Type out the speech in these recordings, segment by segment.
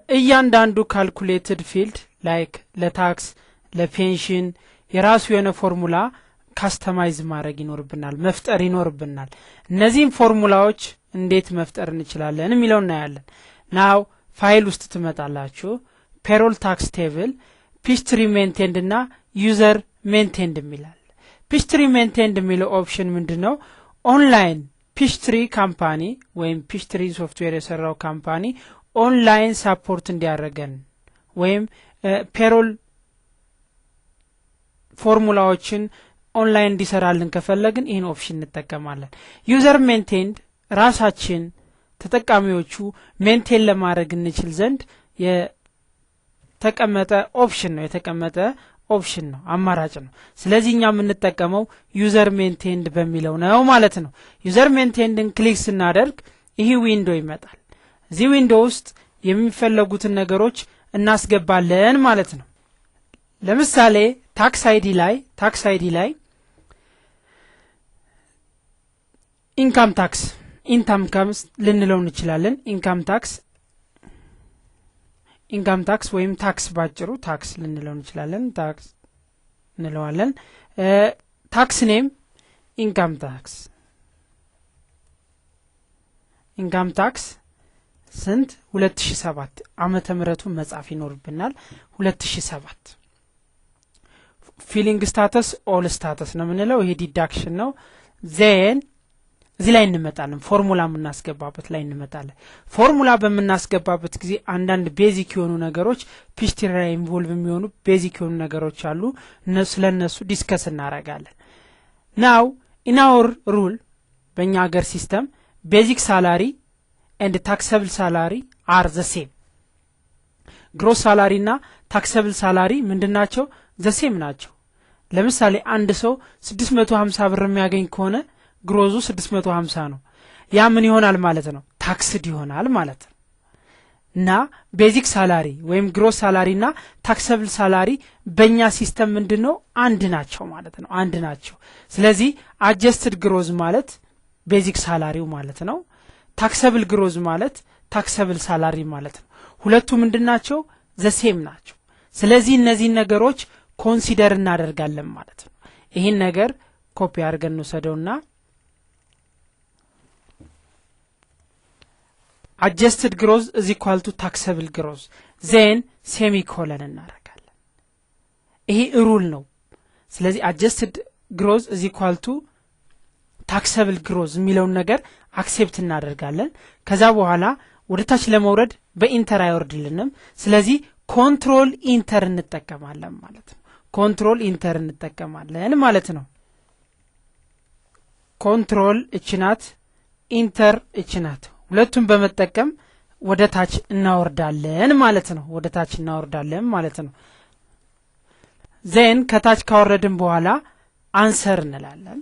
እያንዳንዱ ካልኩሌትድ ፊልድ ላይክ ለታክስ ለፔንሽን የራሱ የሆነ ፎርሙላ ካስተማይዝ ማድረግ ይኖርብናል መፍጠር ይኖርብናል እነዚህን ፎርሙላዎች እንዴት መፍጠር እንችላለን የሚለው እናያለን ናው ፋይል ውስጥ ትመጣላችሁ ፔሮል ታክስ ቴብል ፒችትሪ ሜንቴንድ እና ዩዘር ሜንቴንድ የሚላል ፒችትሪ ሜንቴንድ የሚለው ኦፕሽን ምንድነው ኦንላይን ፒችትሪ ካምፓኒ ወይም ፒችትሪ ሶፍትዌር የሰራው ካምፓኒ ኦንላይን ሳፖርት እንዲያደርገን ወይም ፔሮል ፎርሙላዎችን ኦንላይን እንዲሰራልን ከፈለግን ይሄን ኦፕሽን እንጠቀማለን ዩዘር ሜንቴንድ ራሳችን ተጠቃሚዎቹ ሜንቴን ለማድረግ እንችል ዘንድ የተቀመጠ ኦፕሽን ነው አማራጭ ነው ስለዚህ እኛ የምንጠቀመው ዩዘር ሜንቴንድ በሚለው ነው ማለት ነው ዩዘር ሜንቴንድን ክሊክ ስናደርግ ይሄ ዊንዶ ይመጣል እዚህ ዊንዶ ውስጥ የሚፈለጉትን ነገሮች እናስገባለን ማለት ነው ለምሳሌ ታክስ አይዲ ላይ ኢንካም ታክስ ልንለው እንችላለን ኢንካም ታክስ ወይም ታክስ ባጭሩ ታክስ ልንለው እንችላለን ታክስ እንለዋለን ታክስ ኔም ኢንካም ታክስ ስንት 2007 ዓመተ ምህረቱን መጻፍ ይኖርብናል 2007 ፊሊንግ ስታተስ ኦል ስታተስ ነው ምንለው ይሄ ዲዳክሽን ነው ዜን እዚህ ላይ እንመጣለን ፎርሙላ የምናስገባበት ላይ እንመጣለን ፎርሙላ በመናስገባበት ጊዜ አንዳንድ ቤዚክ የሆኑ ነገሮች ፒችትሪ ላይ ኢንቮልቭ የሚሆኑ ቤዚክ የሆኑ ነገሮች አሉ ስለነሱ ዲስከስ እናረጋለን ናው ኢን አወር ሩል በእኛ ሀገር ሲስተም ቤዚክ ሳላሪ and taxable salary are the same gross salary እና taxable salary ምንድናቸው the same ናቸው ለምሳሌ አንድ ሰው 650 ብር የሚያገኝ ከሆነ ግሮዙ 650 ነው ያ ምን ይሆናል ማለት ነው ታክስድ ይሆናል ማለት ነው እና ቤዚክ ሳላሪ ወይም ግሮስ ሳላሪ እና ታክሰብል ሳላሪ በእኛ ሲስተም ምንድነው አንድ ናቸው ማለት ነው አንድ ናቸው ስለዚህ አጀስትድ ግሮዝ ማለት ቤዚክ ሳላሪው ማለት ነው ታክሰብል ግሮዝ ማለት ታክሰብል ሳላሪ ማለት ነው ሁለቱ ምንድናቸው ዘሴም ናቸው ስለዚህ እነዚህ ነገሮች ኮንሲደር እናደርጋለን ማለት ነው ይሄን ነገር ኮፒ አድርገን እንወስደውና adjusted gross is equal to taxable gross then semicolon እናደርጋለን ይሄ ሩል ነው ስለዚህ adjusted gross is equal to taxable gross የሚለውን ነገር አክሴፕት እናደርጋለን ከዛ በኋላ ወደ ታች ለመውረድ በኢንተር አይወርድልንም ስለዚህ ኮንትሮል ኢንተር እንጠቀማለን ማለት ነው ኮንትሮል ኢንተር እንጠቀማለን ማለት ነው ኮንትሮል እችናት ኢንተር እችናት ሁለቱን በመጠቀም ወደ ታች እናወርዳለን ማለት ነው ወደ ታች እናወርዳለን ማለት ነው ዜን ከታች ካወረድን በኋላ አንሰር እንላለን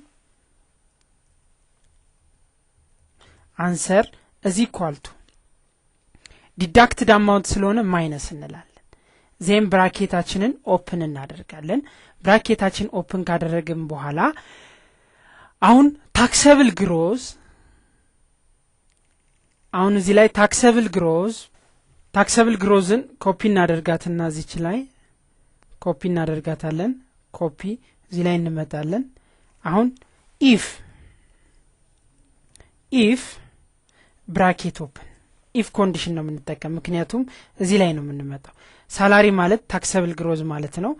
አንሰር is equal to deducted amount ስለሆነ ማይነስ እንላለን ዜን ብራኬታችንን ኦፕን እናደርጋለን ብራኬታችን ኦፕን ካደረግን በኋላ አሁን ታክሰብል ግሮዝ አሁን እዚህ ላይ ታክሰብል ግሮዝን ኮፒ እናደርጋትና እዚች ላይ ኮፒ እናደርጋታለን ኮፒ እዚህ ላይ እንመጣለን አሁን if ብራኬት ኦፕን if ኮንዲሽን ነው የምንጠቀም ምክንያቱም እዚህ ላይ ነው የምንመጣው ሳላሪ ማለት ታክሰብል ግሮዝ ማለት ነው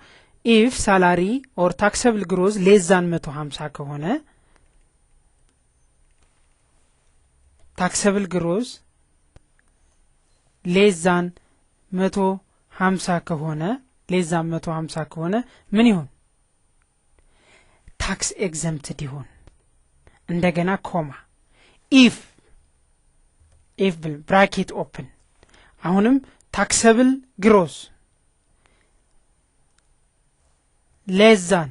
if ሳላሪ or ታክሰብል ግሮዝ less than 150 ከሆነ ታክሰብል ግሮዝ less than 150 ከሆነ ምን ይሁን ታክስ ኤግዘምፕትድ ይሁን እንደገና ኮማ if bracket open አሁንም taxable gross less than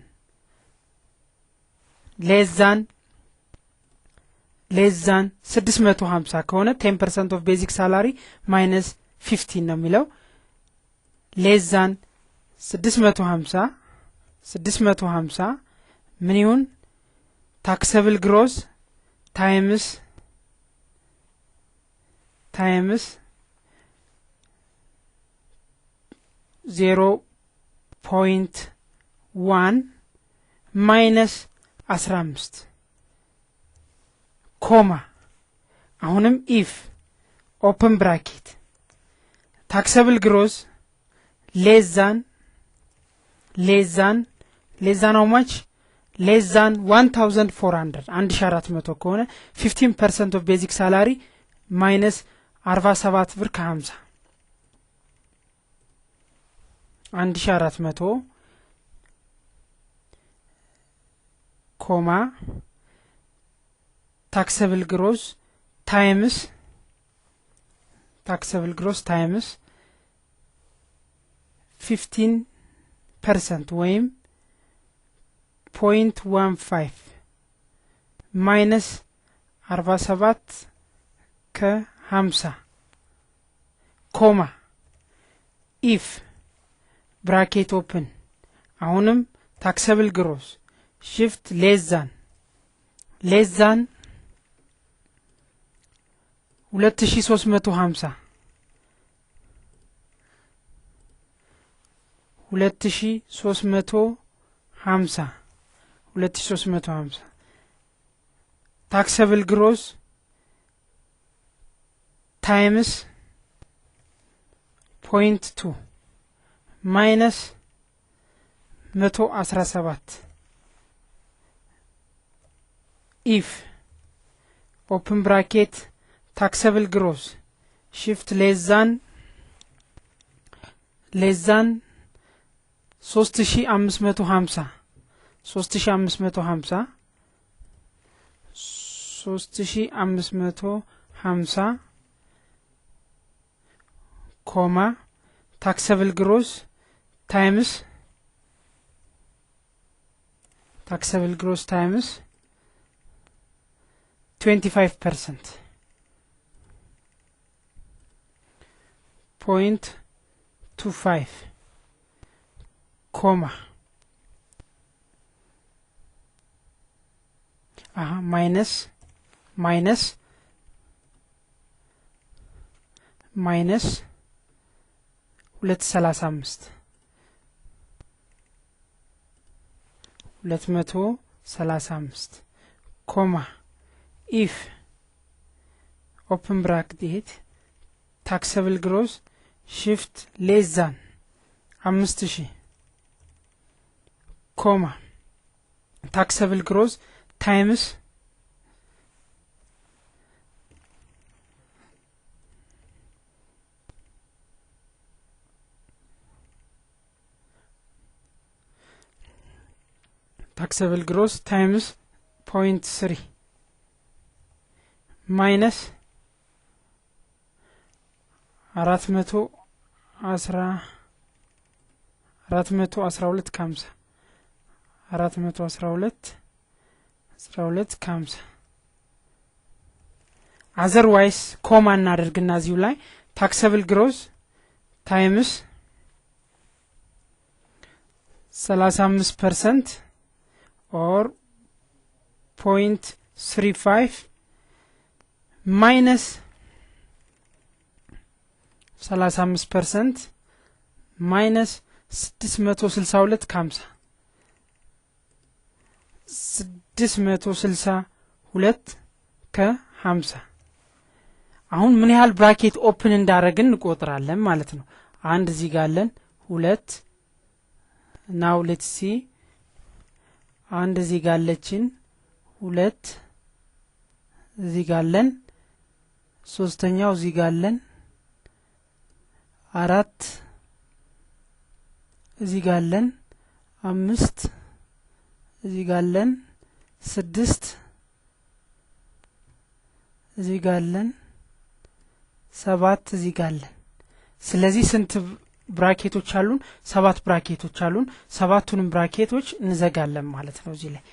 650 ከሆነ 10% of basic salary minus 15 ነው የሚለው less than 650 ምን ይሁን taxable gross times 0.1 ማይነስ 15 ኮማ አሁንም if open bracket taxable gross less than how much less than 1400 1400 ከሆነ 15% of basic salary minus 47 ብር ከ50 1400 ኮማ taxable gross times 15% ወይም 0.15 minus 47 ከ50 ኮማ if bracket open አሁንም taxable gross shift less than 2350 taxable gross times 0.2 minus 117 if open bracket taxable gross shift less than 3550 ኮማ taxable gross times 25% 0.25 comma minus 235 comma if open bracket taxable gross shift less than 5000 comma taxable gross times taxable gross times 0.3 minus 412 ከ50 otherwise ኮማ እናደርግና እዚሁ ላይ taxable gross times 35% or 0.35 minus 35% minus 662 ከ50 አሁን ምን ያህል ብራኬት ኦፕን እንዳረግን እንቆጥራለን ማለት ነው። አንድ እዚህ ጋር አለን 2 now let's see አንድ እዚህ ጋር አለችን 2 እዚህ ጋር አለን ሶስተኛው እዚህ ጋር አለን 4 እዚህ ጋር አለን 5 እዚህ ጋር አለን 6 እዚህ ጋር አለን 7 እዚህ ጋር አለን። ስለዚህ ስንት ብራኬቶች አሉን? 7 ብራኬቶች አሉን። ሰባቱንም ብራኬቶች እንዘጋለን ማለት ነው። እዚህ ላይ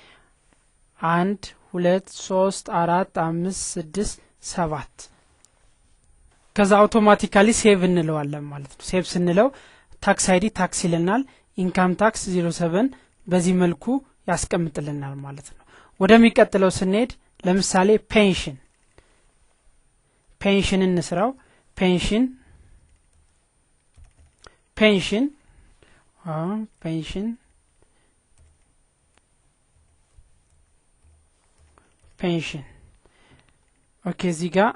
1 2 3 4 5 6 7 ከዛ አውቶማቲካሊ ሴቭ እንለዋለን ማለት ነው። ሴቭ ስንለው ታክስ አይዲ ታክስ ይለናል። ኢንካም ታክስ 07 በዚህ መልኩ ያስቀምጥልናል ማለት ነው። ወደሚቀጥለው ስንሄድ ለምሳሌ ፔንሽን እንስራው። ፔንሽን ፔንሽን ኦኬ እዚህ ጋር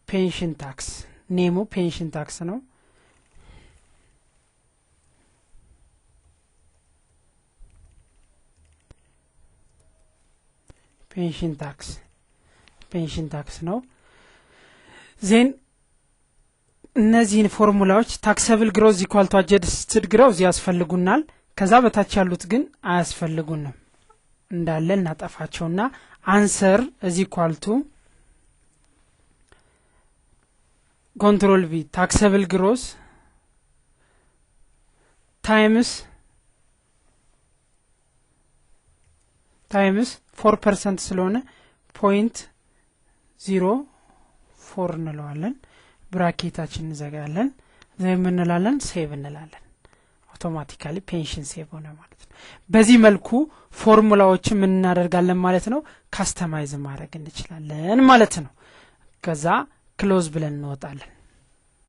ፔንሽን ታክስ ኔሙ ፔንሽን ታክስ ነው ፔንሽን ታክስ ነው ዜን እነዚህን ፎርሙላዎች ታክሰብል ግሮዝ ኢኳል ቱ አጀስትድ ግሮዝ ያስፈልጉናል ከዛ በታች ያሉት ግን አያስፈልጉንም እንዳለ እናጠፋቸውና አንሰር እዚ ኢኳል ቱ ኮንትሮል ቪ ታክሰብል ግሮዝ ታይምስ 4% ስለሆነ 0.04 እንለዋለን ብራኬታችን እንዘጋለን ዘይ ምን እንላለን ሴቭ እንላለን አውቶማቲካሊ ፔንሽን ሴቭ ሆነ ማለት ነው በዚህ መልኩ ፎርሙላዎችን ምን እናደርጋለን ማለት ነው ካስተማይዝ ማድረግ እንችላለን ማለት ነው ከዛ ክሎዝ ብለን እንወጣለን